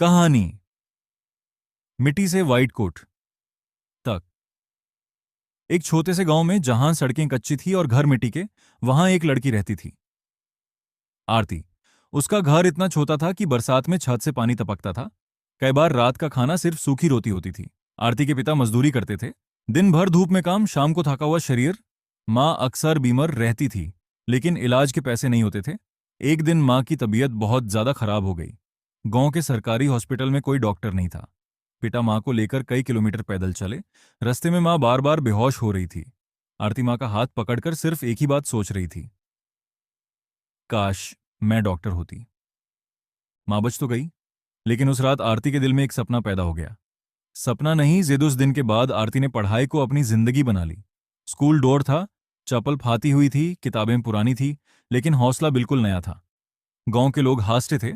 कहानी मिट्टी से वाइट कोट तक। एक छोटे से गांव में जहां सड़कें कच्ची थी और घर मिट्टी के, वहां एक लड़की रहती थी, आरती। उसका घर इतना छोटा था कि बरसात में छत से पानी टपकता था। कई बार रात का खाना सिर्फ सूखी रोटी होती थी। आरती के पिता मजदूरी करते थे, दिन भर धूप में काम, शाम को थका हुआ शरीर। माँ अक्सर बीमार रहती थी, लेकिन इलाज के पैसे नहीं होते थे। एक दिन माँ की तबीयत बहुत ज्यादा खराब हो गई। गांव के सरकारी हॉस्पिटल में कोई डॉक्टर नहीं था। पिता माँ को लेकर कई किलोमीटर पैदल चले। रास्ते में माँ बार बार बेहोश हो रही थी। आरती माँ का हाथ पकड़कर सिर्फ एक ही बात सोच रही थी, काश मैं डॉक्टर होती। माँ बच तो गई, लेकिन उस रात आरती के दिल में एक सपना पैदा हो गया। सपना नहीं, जिद। उस दिन के बाद आरती ने पढ़ाई को अपनी जिंदगी बना ली। स्कूल डोर था, चप्पल फाती हुई थी, किताबें पुरानी थी, लेकिन हौसला बिल्कुल नया था। गांव के लोग हंसते थे,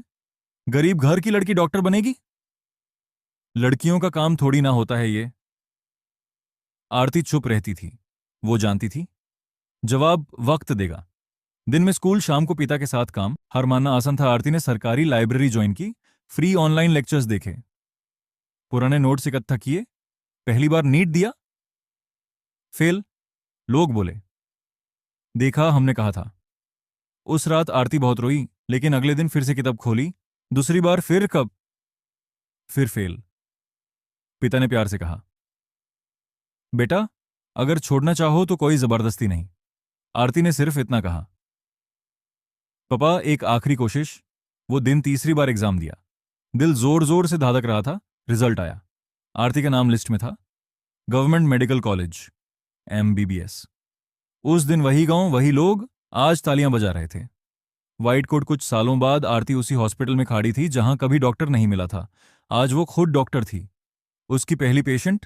गरीब घर की लड़की डॉक्टर बनेगी, लड़कियों का काम थोड़ी ना होता है ये। आरती चुप रहती थी। वो जानती थी जवाब वक्त देगा। दिन में स्कूल, शाम को पिता के साथ काम। हार मानना आसान था। आरती ने सरकारी लाइब्रेरी ज्वाइन की, फ्री ऑनलाइन लेक्चर्स देखे, पुराने नोट्स इकट्ठा किए। पहली बार नीट दिया, फेल। लोग बोले, देखा, हमने कहा था। उस रात आरती बहुत रोई, लेकिन अगले दिन फिर से किताब खोली। दूसरी बार फिर कब, फिर फेल। पिता ने प्यार से कहा, बेटा, अगर छोड़ना चाहो तो कोई जबरदस्ती नहीं। आरती ने सिर्फ इतना कहा, पापा, एक आखिरी कोशिश। वो दिन तीसरी बार एग्जाम दिया। दिल जोर जोर से धड़क रहा था। रिजल्ट आया। आरती का नाम लिस्ट में था, गवर्नमेंट मेडिकल कॉलेज, एमबीबीएस। उस दिन वही गांव, वही लोग, आज तालियां बजा रहे थे। White coat. कुछ सालों बाद आरती उसी हॉस्पिटल में खड़ी थी जहां कभी डॉक्टर नहीं मिला था। आज वो खुद डॉक्टर थी। उसकी पहली पेशेंट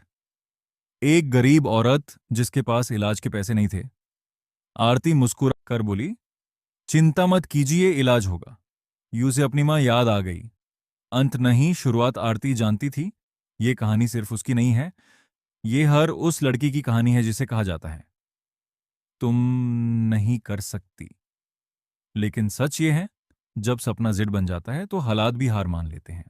एक गरीब औरत जिसके पास इलाज के पैसे नहीं थे। आरती मुस्कुरा कर बोली, चिंता मत कीजिए, इलाज होगा। यूं से अपनी मां याद आ गई। अंत नहीं, शुरुआत। आरती जानती थी ये कहानी सिर्फ उसकी नहीं है, ये हर उस लड़की की कहानी है जिसे कहा जाता है, तुम नहीं कर सकती। लेकिन सच ये है, जब सपना जिद बन जाता है तो हालात भी हार मान लेते हैं।